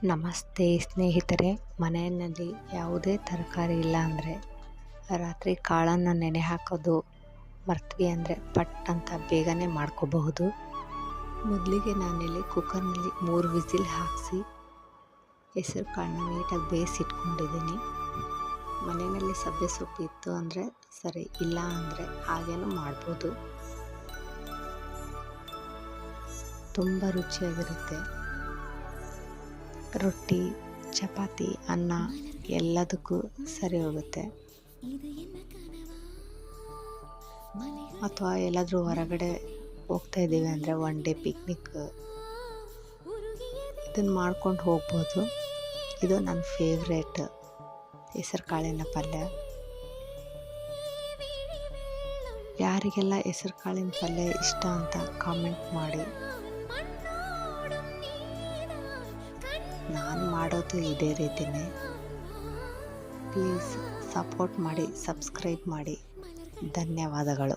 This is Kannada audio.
ನಮಸ್ತೆ ಸ್ನೇಹಿತರೆ. ಮನೆಯಲ್ಲಿ ಯಾವುದೇ ತರಕಾರಿ ಇಲ್ಲ ಅಂದರೆ ರಾತ್ರಿ ಕಾಳನ್ನು ನೆನೆ ಹಾಕೋದು ಮರ್ತ್ವಿ ಅಂದರೆ ಪಟ್ ಅಂತ ಬೇಗನೆ ಮಾಡ್ಕೋಬಹುದು. ಮೊದಲಿಗೆ ನಾನಿಲ್ಲಿ ಕುಕ್ಕರ್ನಲ್ಲಿ 3 ವಿಸಿಲ್ ಹಾಕಿಸಿ ಹೆಸರು ಕಾಳನ್ನ ನೀಟಾಗಿ ಬೇಯಿಸಿಟ್ಕೊಂಡಿದ್ದೀನಿ. ಮನೆಯಲ್ಲಿ ಸಬ್ಬೆ ಸೊಪ್ಪು ಇತ್ತು ಅಂದರೆ ಸರಿ, ಇಲ್ಲ ಅಂದರೆ ಹಾಗೇನೂ ಮಾಡ್ಬೋದು. ತುಂಬ ರುಚಿಯಾಗಿರುತ್ತೆ. ರೊಟ್ಟಿ, ಚಪಾತಿ, ಅನ್ನ ಎಲ್ಲದಕ್ಕೂ ಸರಿ ಹೋಗುತ್ತೆ. ಅಥವಾ ಎಲ್ಲಾದರೂ ಹೊರಗಡೆ ಹೋಗ್ತಾ ಇದ್ದೀವಿ ಅಂದರೆ ಒನ್ ಡೇ ಪಿಕ್ನಿಕ್ ಇದನ್ನು ಮಾಡ್ಕೊಂಡು ಹೋಗ್ಬೋದು. ಇದು ನನ್ನ ಫೇವ್ರೇಟ್ ಹೆಸರು ಕಾಳಿನ ಪಲ್ಯ. ಯಾರಿಗೆಲ್ಲ ಹೆಸರು ಕಾಳಿನ ಪಲ್ಯ ಇಷ್ಟ ಅಂತ ಕಾಮೆಂಟ್ ಮಾಡಿ. ನಾನು ಮಾಡೋದು ಇದೇ ರೀತಿಯೇ. ಪ್ಲೀಸ್ ಸಪೋರ್ಟ್ ಮಾಡಿ, ಸಬ್ಸ್ಕ್ರೈಬ್ ಮಾಡಿ. ಧನ್ಯವಾದಗಳು.